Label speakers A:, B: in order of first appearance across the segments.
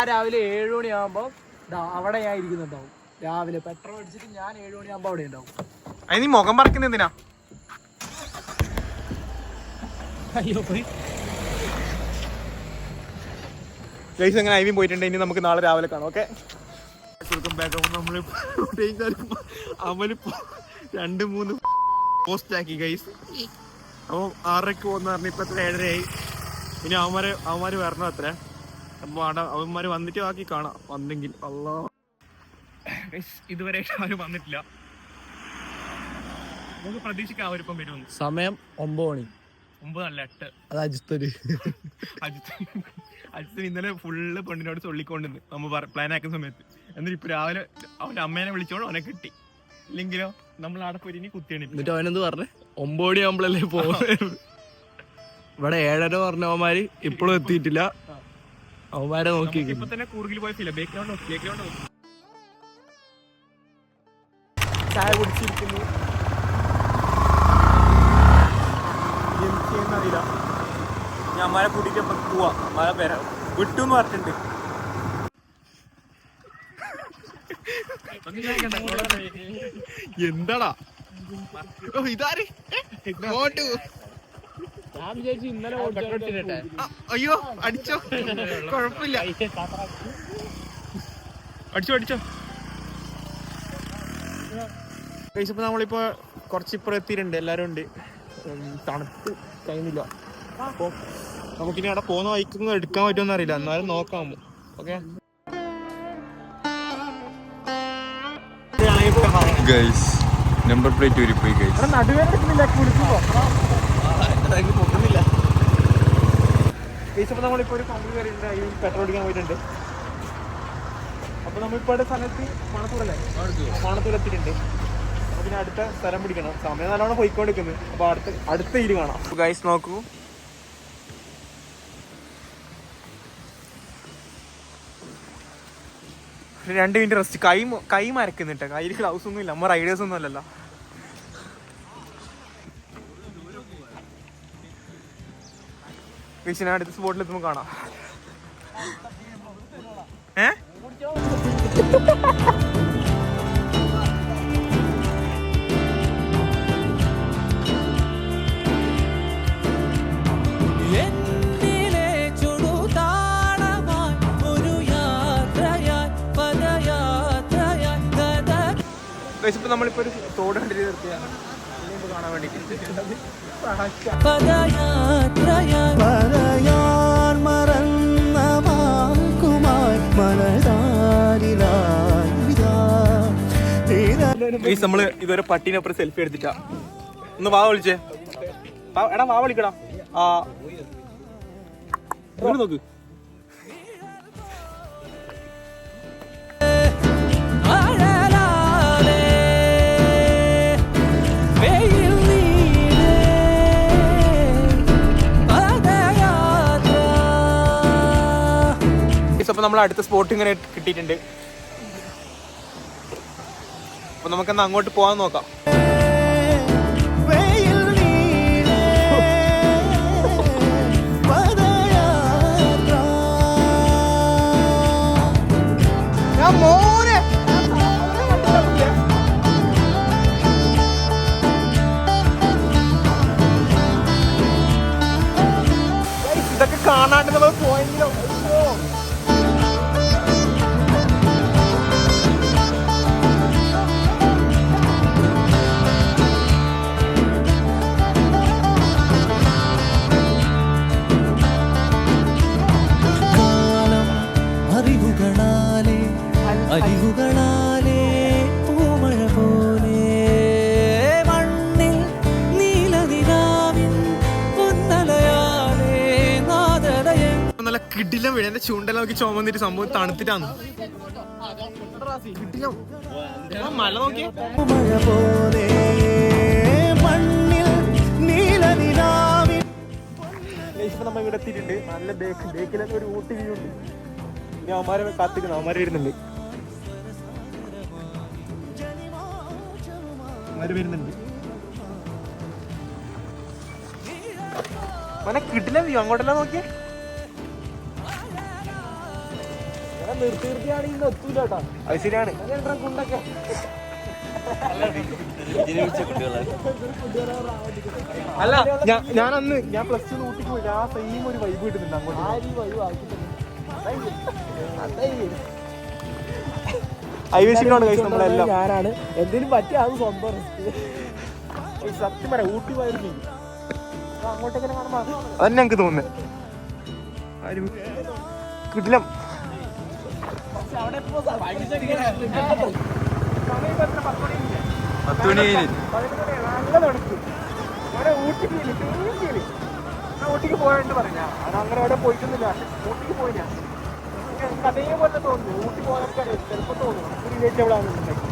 A: രാവിലെ 7 മണിയാകുമ്പോ അവിടെ ഞാൻ ഇരിക്കുന്നുണ്ടാവും. രാവിലെ പെട്രോൾ അടിച്ചിട്ട് ഞാൻ 7 മണിയാകുമ്പോ അവിടെ ഉണ്ടാവും.
B: അതിന് നീ മുഖം പറിക്കുന്ന എന്തിനാ?
A: അയ്യോ പോയി
B: അങ്ങനെ ഐവിയും പോയിട്ടുണ്ട്. ഇനി നമുക്ക് നാളെ രാവിലെ കാണാം. ഓക്കെ, അമലിപ്പോ 2-3 പോസ്റ്റ് ആക്കി ഗൈസ്. അപ്പൊ 6:00 പോകുന്ന പറഞ്ഞ ഇപ്പൊ 7:30 ഇനി അവന്മാര് വരണം അത്ര. അപ്പൊ അവന്മാര് വന്നിട്ട് ബാക്കി കാണാം. വന്നെങ്കിൽ അല്ലാ ഇതുവരെ ആരും വന്നിട്ടില്ല. നമുക്ക് പ്രതീക്ഷിക്കാം അവരിപ്പം വരുമെന്ന്.
A: സമയം 9 മണി.
B: 9 അല്ല 8.
A: അത് അജിത്ത്
B: ഇന്നലെ ഫുള്ള് പെണ്ണിനോട് ചൊല്ലിക്കൊണ്ടിരുന്നു നമ്മ പ്ലാൻ ആക്കുന്ന സമയത്ത്. എന്നിട്ട് ഇപ്പൊ രാവിലെ അവന്റെ അമ്മേനെ വിളിച്ചോണ്ട് അവനെ കിട്ടി. ഇല്ലെങ്കിലോ നമ്മൾ അവിടെ പോയി ഇനി കുത്തിയാണ്.
A: എന്നിട്ട് അവനെന്ത് പറഞ്ഞേ? 9 മണിയാകുമ്പോഴല്ലേ പോകുന്നത്. ഇവിടെ 7:30 പറഞ്ഞവന്മാര് ഇപ്പോഴും എത്തിയിട്ടില്ല. അവന്മാരെ നോക്കി
B: ഇപ്പൊ തന്നെ കൂർഗിൽ പോയിട്ടില്ല. ബേക്ക്ഗ്രൗണ്ട് ചായ കുടിച്ചിരിക്കുന്നു. അറിയില്ല. ഞാൻ അമ്മരെ കൂട്ടിട്ട് പോവാ. മഴ പേര വിട്ടു എന്ന് പറഞ്ഞിട്ടുണ്ട്. എന്താടാ ഇതാര്? അയ്യോ അടിച്ചോ, കൊഴപ്പില്ല. അടിച്ചോ. ഇപ്പൊ നമ്മളിപ്പോ കുറച്ചിപ്പുറം എത്തിയിട്ടുണ്ട്. എല്ലാരും ഉണ്ട്. തണുപ്പ് കഴിയുന്നില്ല. അപ്പൊ നമുക്കിനി അവിടെ പോകുന്ന വഴിക്കൊന്നും എടുക്കാൻ പറ്റുമെന്ന് അറിയില്ല. എന്നാലും നോക്കാം. ഓക്കെ
C: നമ്പർ പ്ലേറ്റ് ഊരിപ്പോയി ഗൈസ്.
B: പൊട്ടുന്നില്ല. ഇപ്പൊ നമ്മളിപ്പോ ഒരു പമ്പ് കയറിയിട്ടുണ്ട്. പെട്രോൾ അടിക്കാൻ പോയിട്ടുണ്ട്. അപ്പൊ നമ്മളിപ്പോ സ്ഥലത്ത് മണത്തൂരെത്തിയിട്ടുണ്ട്. അപ്പൊ പിന്നെ അടുത്ത സ്ഥലം പിടിക്കണം. സമയം നല്ലോണം പോയിക്കൊണ്ടിരിക്കുന്നത്. അപ്പൊ അടുത്ത ഇതിൽ കാണാം ഗൈസ്. നോക്കൂ, ഒരു 2 മിനിറ്റ് റെസ്റ്റ്. കൈ മരക്കുന്നുണ്ട്. കയ്യിൽ ഗ്ലൗസ് ഒന്നും ഇല്ല. നമ്മ റൈഡേഴ്സ് ഒന്നും അല്ലല്ലോ. ഞാൻ അടുത്ത സ്പോട്ടിൽ എത്തുമ്പോൾ കാണാം. ഇപ്പൊ നമ്മളിപ്പോ ഒരു തോട് കണ്ടിട്ട് നിർത്തിയാണ് കാണാൻ വേണ്ടിട്ട്. നമ്മള് ഇതുവരെ പട്ടീനപ്പുറം സെൽഫി എടുത്തിട്ടാ. ഒന്ന് വാ വിളിച്ചേ. എടാ വാ വിളിക്കടാ. നോക്ക്. അപ്പൊ നമ്മൾ അടുത്ത സ്പോട്ട് ഇങ്ങനെ കിട്ടിയിട്ടുണ്ട്. അപ്പൊ നമുക്കെന്നാ അങ്ങോട്ട് പോകാൻ നോക്കാം. ഇതൊക്കെ കാണാണ്ട് നമ്മൾ പോയെങ്കിലോ.
D: അരിവുകളാലേ പൂമഴ പോലെ മണ്ണിൽ നീലനിലാവിൻ പൊന്നലയാലേ നാദലയൻ.
B: നല്ല കിടിലം വീട്. എന്റെ ചൂണ്ടെല്ലാം നോക്കി ചുമന്നിട്ട് സംഭവം തണുത്തിട്ടാണ്. മല നോക്കി
D: മഴ പോലെ മണ്ണിൽ നീലനിലാവിൻ.
B: ഇപ്പൊ നമ്മ ഇവിടെ എത്തിയിട്ടുണ്ട്. നല്ല ബേക്കിലൊക്കെ ഒരു ഊട്ടി വ്യൂ ഉണ്ട്. ഇനി അവന്മാരെ കാത്തിക്കണം. അവന്മാര് വരുന്നുണ്ട്. മനെ കിട്ടില്ല വ്യൂ. അങ്ങോട്ടെല്ലാം നോക്കിയേ. അത് ശരിയാണ്. അല്ല ഞാൻ അന്ന് ഞാൻ +2 ഊട്ടിക്ക് പോയി. ആ സെയിം ഒരു വൈബ് കിട്ടുന്നുണ്ട് അങ്ങോട്ട്. ഐവേശിനാണ് കഴിച്ചത് നമ്മളെല്ലാം.
A: ഞാനാണ് എന്തിനും പറ്റിയ അത് സ്വന്തം
B: സത്യം പറയാം, ഊട്ടി പോയിരുന്നു അങ്ങോട്ടേക്ക് കാണുമ്പോ അതന്നെ എനിക്ക് തോന്നുന്നത് കിട്ടില്ല. ഊട്ടിക്ക് പോയിട്ട് പറഞ്ഞ അങ്ങനെ അവിടെ പോയിട്ടൊന്നുമില്ല. ഊട്ടിക്ക് പോയില്ല. അതേപോലെ തോന്നുന്നു. ഊട്ടി പോകാനൊക്കെ ചിലപ്പോൾ തോന്നുന്നു ഒരു റിലേറ്റ് എവിടെ ആണെന്നുണ്ടെങ്കിൽ.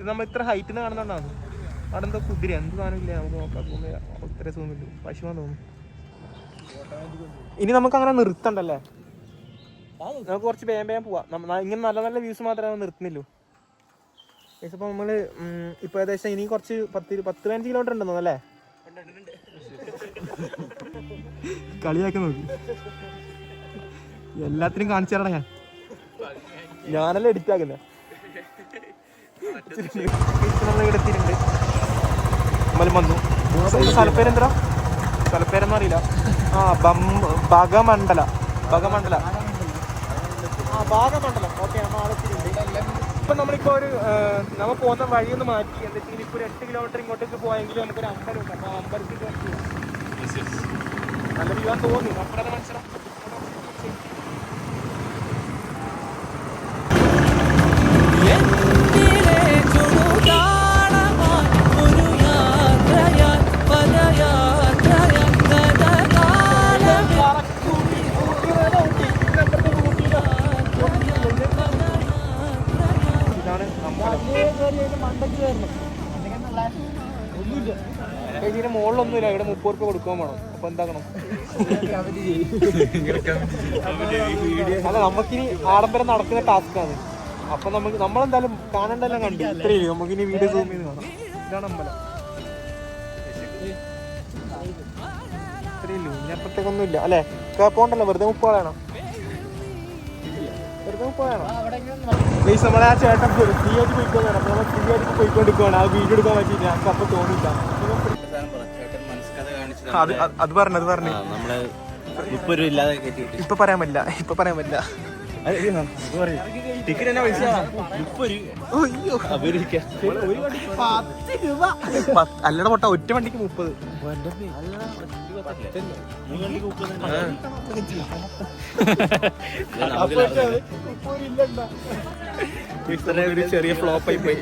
B: നമ്മൾ ഇത്ര ഹൈറ്റിൽ നിന്ന് കാണുന്നോണ്ടാണ്. അവിടെ എന്തോ കുതിര എന്ത് സാധനമില്ല, നമുക്ക് നോക്കാൻ തോന്നില്ല. ഇത്ര തോന്നില്ല, പശുവാന്ന് തോന്നുന്നു. ഇനി നമുക്ക് അങ്ങനെ നിർത്തണ്ടല്ലേ, നമുക്ക് കുറച്ച് വേഗം പോവാം. ഇങ്ങനെ നല്ല നല്ല വ്യൂസ് മാത്രമേ നിർത്തുന്നില്ലൂ. ഇപ്പൊ നമ്മള് ഇപ്പൊ ഏകദേശം ഇനി കുറച്ച് 10-15 കിലോമീറ്റർ ഉണ്ടെന്നോ അല്ലേ? കളിയാക്കി നോക്കി. എല്ലാത്തിനും കാണിച്ചു തരണം. ഞാനല്ലേ എഡിറ്റ് ആക്കുന്നത്. നമ്മളിവിടെ എത്തിയിട്ടുണ്ട്. നമ്മൾ വന്നു. സ്ഥലപ്പേരെന്താ? സ്ഥലപ്പേരെന്ന് അറിയില്ല. ഭാഗമണ്ഡല. ഓക്കെ, നമ്മൾ ആളെത്തിയിട്ടുണ്ട്. ഇപ്പൊ നമ്മളിപ്പോ നമ്മൾ പോകുന്ന വഴിയൊന്ന് മാറ്റി. എന്താ വെച്ചാൽ ഇപ്പൊ 8 കിലോമീറ്റർ ഇങ്ങോട്ടേക്ക് പോയെങ്കിൽ നമുക്കൊരു അമ്പലമുണ്ട്. അപ്പൊ അമ്പലത്തിൽ നല്ല വ്യൂ ആണെന്ന് തോന്നി. നമ്മുടെ മനസ്സിലാവും. ഇതിന് മുകളിലൊന്നുമില്ല. ഇവിടെ 30 രൂപ കൊടുക്കാൻ വേണം. അപ്പൊ എന്താക്കണം? അല്ല, നമുക്കിനി ആഡംബരം നടക്കുന്ന ടാസ്ക്കാണ്. അപ്പൊ നമ്മളെന്തായാലും കാണണ്ടെല്ലാം കണ്ടു. ഇത്രയും നമുക്കിനി വീഡിയോ സൂം ചെയ്ത് കാണാം. ഇതാണ് അമ്പലം. ഇത്രയല്ലോ, ഇനി അപ്പുറത്തേക്കൊന്നും ഇല്ല അല്ലേ? പോണ്ടല്ലോ, വെറുതെ 30 വേണം. നമ്മളെ ആ ചേട്ടൻ ഫ്രീ ആയിട്ട് പോയിക്കോന്നാണ്. അപ്പൊ നമ്മൾ ഫ്രീ ആയിട്ട് പോയിക്കൊണ്ടിരിക്കുവാണ്. ആ വീഡിയോ എടുക്കാൻ പറ്റിയില്ല. ഞങ്ങൾക്ക് അപ്പൊ തോന്നില്ല. അത് പറഞ്ഞു ഇപ്പൊ പറയാൻ പറ്റില്ല. ടിക്കറ്റ് തന്നെ പൈസ അല്ലട പൊട്ട. ഒറ്റ വണ്ടിക്ക് 30. ഒരു ചെറിയ ഫ്ലോപ്പ് ആയി പോയി.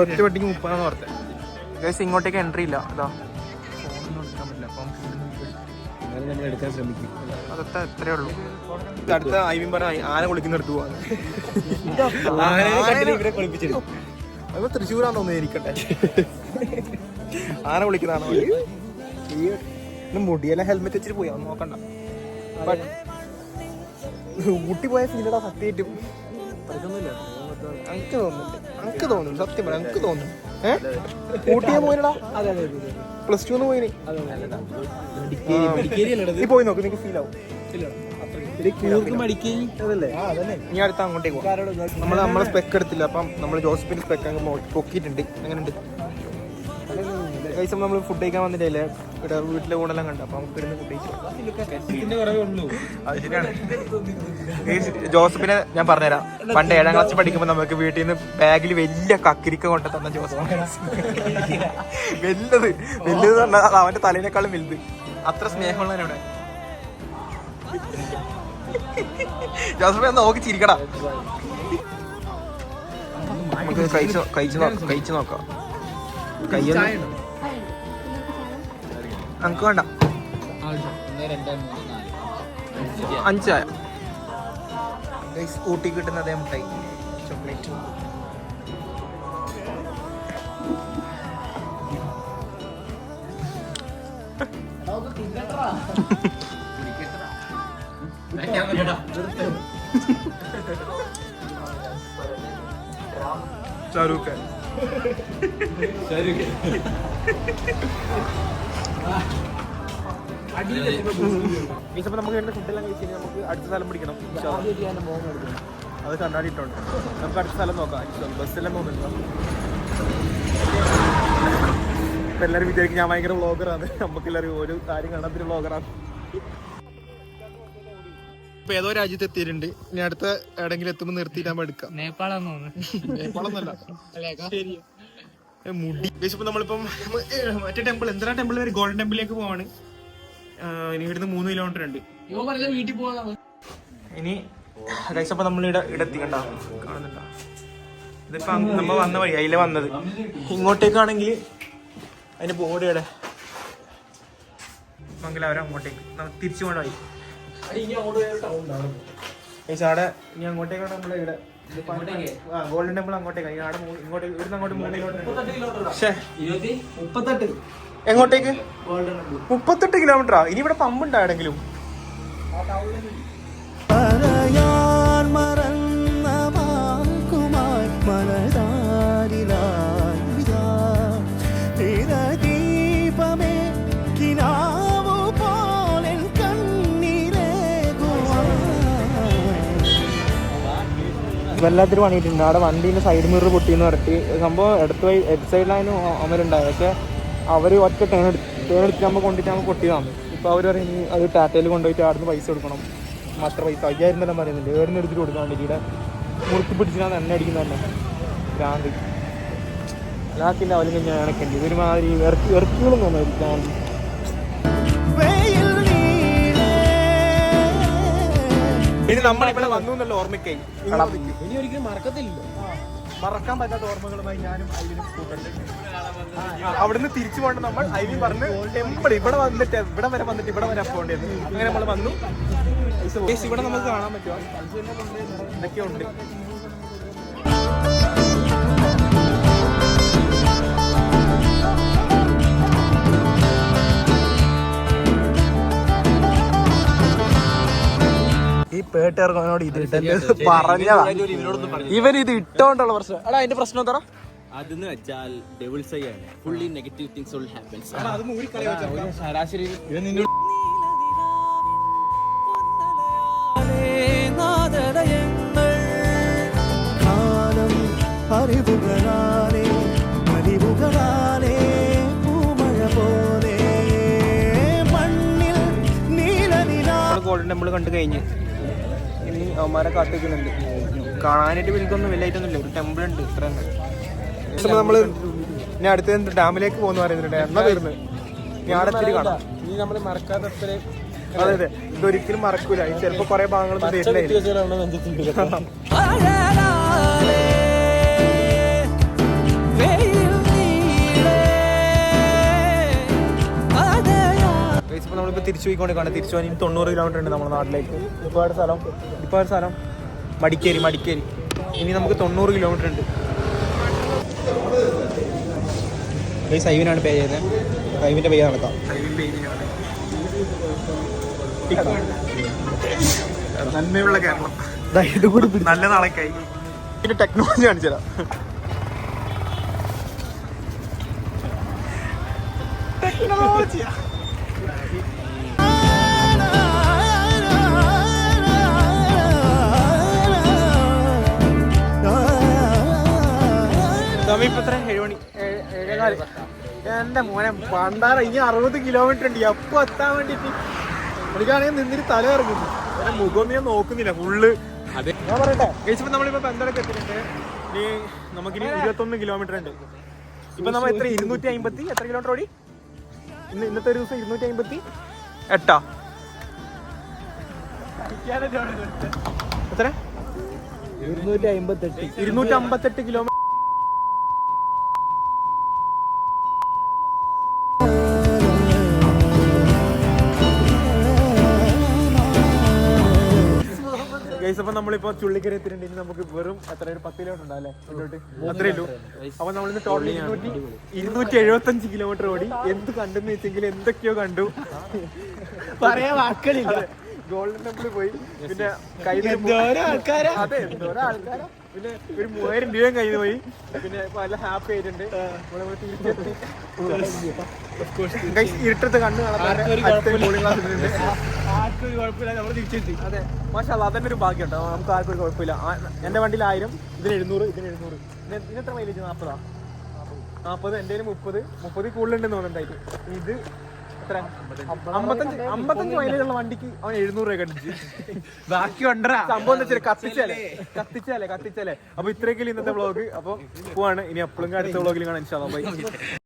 B: ഒറ്റ വണ്ടിക്ക് 30 ഓർത്തെ. ഇങ്ങോട്ടേക്ക് എൻട്രി ഇല്ല. അതാ എടുക്കാൻ ശ്രമിക്കും. അതൊക്കെ എത്രയേ ഉള്ളൂ. അടുത്ത ഐവിൻ പറഞ്ഞ ആന കുളിക്കുന്നിടത്ത് പോവാ. അത് തൃശ്ശൂരാന്ന് തോന്നുന്നു. ഇരിക്കട്ടെ, ആന കുളിക്കുന്നതാണോ? മുടിയല്ല ഹെൽമെറ്റ് വെച്ചിട്ട് പോയി നോക്കണ്ട. ഊട്ടി പോയ ഫീലടാ സത്യമായിട്ടും. എനിക്ക് തോന്നുന്നു സത്യം പറയാം. എനിക്ക് തോന്നുന്നു ഊട്ടിയെ പോയിടാ. +2 പോയിന്. നീ പോയി നോക്ക്, നിനക്ക് ഫീൽ ആവും. നീ അടുത്ത അങ്ങോട്ടേക്ക് പോകും. നമ്മളെ സ്പെക്ക് എടുത്തില്ല. അപ്പം നമ്മൾ ജോസഫിന്റെ സ്പെക്ക് അങ്ങ് പൊക്കിയിട്ടുണ്ട്. എങ്ങനെയുണ്ട്? കഴിച്ചപ്പോൾ നമ്മൾ ഫുഡ് കഴിക്കാൻ വന്നിട്ടല്ലേ ഇവിടെ വീട്ടിലെ കൂടെല്ലാം കണ്ടു. അപ്പൊ നമുക്ക് ഇരുന്ന് ഫുഡ് കഴിച്ചു. അത് ശരിയാണ്. ജോസഫിനെ ഞാൻ പറഞ്ഞുതരാം. പണ്ട് 7ാം ക്ലാസ്സിൽ പഠിക്കുമ്പോൾ നമുക്ക് വീട്ടിൽ നിന്ന് ബാഗിൽ വലിയ കക്കിരിക്ക കൊണ്ട് തന്ന ജോസഫ്. വലുത് പറഞ്ഞാൽ അവന്റെ തലേനേക്കാളും വലുത്. അത്ര സ്നേഹമുള്ളവൻ ഇവിടെ. ജോസഫ് നോക്കി ചിരിക്കടാ. നമുക്ക് കഴിച്ചു നോക്കാം. കയ്യൊന്നും നമുക്ക് വേണ്ട. 5 ചായ. ഊട്ടി കിട്ടുന്ന അതേ മുട്ടായി ചോക്ലേറ്റ്. ഷാരൂഖ് ഖാൻ ഇപ്പൊ നമുക്ക് വേണ്ട ഫുഡെല്ലാം കഴിച്ച് നമുക്ക് അടുത്ത സ്ഥലം പിടിക്കണം. അത് കണ്ണാടിയിട്ടുണ്ട്. നമുക്ക് അടുത്ത സ്ഥലം നോക്കാം. ബസ്സെല്ലാം പോകുന്നുണ്ടോ? ഇപ്പൊ എല്ലാവരും വിചാരിക്കും ഞാൻ ഭയങ്കര വ്ളോഗറാണ്. നമുക്കെല്ലാവരും ഒരു കാര്യം കാണാത്തൊരു വ്ളോഗറാണ്. ഇപ്പൊ ഏതോ രാജ്യത്ത് എത്തിയിട്ടുണ്ട്. ഇനി അടുത്ത എവിടെങ്കിലും എത്തുമ്പോൾ നിർത്തിയിട്ടാകുമ്പോ എടുക്കാം. നേപ്പാളൊന്നല്ല, മുടി. ഇപ്പൊ നമ്മളിപ്പം മറ്റേ ടെമ്പിൾ, എന്തിനാ ടെമ്പിൾ വരെ ഗോൾഡൻ ടെമ്പിളിലേക്ക് പോവാണ്. ഇനി ഇവിടുന്ന് 3 കിലോമീറ്റർ ഉണ്ട്. ഇനി അപ്പൊ നമ്മളിവിടെ എത്തി കണ്ട കാണുന്നുണ്ടോ? ഇതിപ്പോ നമ്മ വന്ന വഴി, അതിലെ വന്നത്. ഇങ്ങോട്ടേക്കാണെങ്കിൽ അതിന്റെ ബോർഡ് ഇവിടെ മംഗലാപുരം, അങ്ങോട്ടേക്ക് നമുക്ക് തിരിച്ചു പോകണ വഴി. അവിടെ ഇനി അങ്ങോട്ടേക്കാണ് നമ്മളിവിടെ ഗോൾഡൻ ടെമ്പിൾ അങ്ങോട്ടേക്ക്. ഇങ്ങോട്ട് ഇവിടുന്ന് അങ്ങോട്ട് 3 കിലോമീറ്റർ. എങ്ങോട്ടേക്ക്? 38 കിലോമീറ്ററാ. ഇനി ഇവിടെ പമ്പുണ്ടോ എവിടെങ്കിലും?
D: പറയാൻ മറന്ന വാക്കുമായി മനതാരിലായി കിനാവു പോലെ
B: വല്ലാത്തൊരു പണിയിട്ടുണ്ട്. അവിടെ വണ്ടീൻ്റെ സൈഡ് മിറർ പൊട്ടിയെന്ന് പറഞ്ഞിട്ട് സംഭവം എടുത്ത് എഡ് സൈഡിലായിരുന്നു അമരുണ്ടായത്. പക്ഷെ അവർ ഒറ്റ ടേൺ എടുത്ത് നമ്മൾ കൊണ്ടിട്ട് നമ്മൾ പൊട്ടിയതാണ്. ഇപ്പോൾ അവർ പറയും അത് ടാറ്റയിൽ കൊണ്ടുപോയിട്ട് അവിടുന്ന് പൈസ കൊടുക്കണം. അത്ര പൈസ 5000 തന്നെ പറയുന്നുണ്ട്. ഏറിന് എടുത്തിട്ട് കൊടുക്കാൻ വേണ്ടിയിട്ട് ഇവിടെ മുറുക്കി പിടിച്ചാൽ എണ്ണ അടിക്കുന്ന തന്നെ ഭ്രാന്ത്. ലാക്കിൻ്റെ അവലും ഞാൻ ഇണക്കേണ്ടി ഇതൊരുമാതിരി ഇറക്കികളും തോന്നുന്നു ഭ്രാന്ത്. ഇനി നമ്മളിവിടെ വന്നു എന്നുള്ള ഓർമ്മയ്ക്കായി ഇനി ഒരിക്കലും മറക്കത്തില്ലല്ലോ. മറക്കാൻ പറ്റാത്ത ഓർമ്മകളുമായി ഞാനും ഐവിനും കൂട്ടുണ്ട്. അവിടുന്ന് തിരിച്ചു പോകേണ്ട നമ്മൾ ഐവിൻ പറഞ്ഞ് ടെമ്പിൾ ഇവിടെ വന്നിട്ട് ഇവിടെ വരെ പോകേണ്ടത്. അങ്ങനെ നമ്മൾ വന്നു. ഇവിടെ നമുക്ക് കാണാൻ പറ്റുമോ? ഇതൊക്കെ ഉണ്ട്. ഈ പേട്ടേർക്കോനോട് ഇത് പറഞ്ഞതാ. ഇവൻ ഇത് ഇട്ടോണ്ടുള്ള പ്രശ്നം. എടാ അതിന്റെ പ്രശ്നം എന്താ?
E: അതെന്ന് വെച്ചാൽ ഡെവിൾസ് ഐ ആണ്. Fully negative things will happens.
B: ശരാശരി ഗോൾഡൻ ടെമ്പിൾ കണ്ടു കഴിഞ്ഞ് ഇനി അവന്മാരെ കാത്തിക്കുന്നുണ്ട്. കാണാനായിട്ട് എനിക്കൊന്നും വലിയായിട്ടൊന്നുമില്ല. ഒരു ടെമ്പിൾ ഉണ്ട് ഇത്ര തന്നെ. നമ്മള് ഇനി അടുത്ത ഡാമിലേക്ക് പോകുന്ന പറയുന്നുണ്ട്. എന്നാ വരുന്നത് ഞാൻ അടുത്തിരി കാണാം. ഇനി നമ്മൾ മറക്കാത്ത അത്ര. അതെ അതെ, ഇതൊരിക്കലും മറക്കൂല. ഈ ചിലപ്പോ കുറെ ഭാഗങ്ങളൊന്നും വരില്ല. ഇപ്പൊ നമ്മളിപ്പോ തിരിച്ചു പോയിക്കൊണ്ടിരിക്കുകയാണ്. തിരിച്ചു പോകാൻ 90 കിലോമീറ്റർ ഉണ്ട് നമ്മുടെ നാട്ടിലേക്ക്. ഒരുപാട് സ്ഥലം മടിക്കേരി. ഇനി നമുക്ക് 90 കിലോമീറ്റർ ഉണ്ട്. സൈവിനാണ് പേ ചെയ്തത്. സൈവിന്റെ പേ നടക്കാം. നന്മയുള്ള കേരളം. ഇത് കൂടി നല്ല നാളേക്കായി. ഇതിന്റെ ടെക്നോളജി കാണിച്ചു തരാം. ടെക്നോളജിയാ. സമയം ഇപ്പൊ 7 മണി 7:15. എന്റെ മോനെ പണ്ടാറ ഇനി 60 കിലോമീറ്റർ ഉണ്ട്. എപ്പോ എത്താൻ വേണ്ടിട്ട് എനിക്കാണെങ്കിൽ നിന്നിട്ട് തല ഇറങ്ങുന്നു. മുഖമൊന്നും ഞാൻ നോക്കുന്നില്ല. ഫുള്ള് ഞാൻ പറയട്ടെ. കഴിച്ചപ്പോ നമ്മളിപ്പോ പന്തളൊക്കെ എത്തിയിട്ടുണ്ട്. ഇനി നമുക്കിനി 21 കിലോമീറ്റർ ഉണ്ട്. ഇപ്പൊ നമ്മൾ എത്ര 250 എത്ര കിലോമീറ്റർ ഓടി? ഇന്നത്തെ ഒരു ദിവസം 258 എത്ര 258 കിലോമീറ്റർ. അപ്പൊ നമ്മളിപ്പോ ചുള്ളിക്കര എത്തിയിട്ടുണ്ട്. ഇനി നമുക്ക് വെറും എത്ര 10 കിലോമീറ്റർ ഉണ്ടാവല്ലേ അത്രേ ഉള്ളൂ. അപ്പൊ നമ്മളിന്ന് ടോട്ടൽ 275 കിലോമീറ്റർ ഓടി. എന്ത് കണ്ടെന്ന് വെച്ചെങ്കിൽ എന്തൊക്കെയോ കണ്ടു. പറയാ വാക്കുകളില്ല. ഗോൾഡൻ ടെമ്പിൾ പോയി. പിന്നെ കയ്യിൽ അതെ എന്തോരോ ആൾക്കാരാ. പിന്നെ ഒരു 3000 രൂപയും കയ്യിൽ പോയി. പിന്നെ നല്ല ഹാപ്പി ആയിട്ടുണ്ട്. ഇരുട്ടത്ത് കണ്ണ് കാണാൻ ആർക്കൊരു കുഴപ്പമില്ല, നമ്മൾ തിരിച്ചെത്തി. അതെ മാഷാ അല്ലാ, അതന്നെ ഒരു ഭാഗ്യം കേട്ടോ. നമുക്ക് ആർക്കും ഒരു കുഴപ്പമില്ല. എന്റെ വണ്ടിയിൽ 1000, ഇതിന് 700, ഇതിന് 700. ഇതിനെത്ര മൈലേജ്? 40. എൻ്റെ 30 കൂടുതലുണ്ടെന്ന് തോന്നുന്നുണ്ടായിട്ട്. ഇത് എത്ര? 55 മൈലേജ് ഉള്ള വണ്ടിക്ക് അവൻ 700 രൂപ കണ്ടിച്ച്. ബാക്കി കൊണ്ടരാ സംഭവം എന്ന് വെച്ചാൽ കത്തിച്ചാലേ. അപ്പൊ ഇത്രയൊക്കെ ഇന്നത്തെ വ്ളോഗ്. അപ്പൊ പോവാണ്. ഇനി എപ്പോഴും അടുത്ത വ്ളോഗിൽ കാണാൻ ഇൻഷാ അല്ലാഹ്. ബൈ.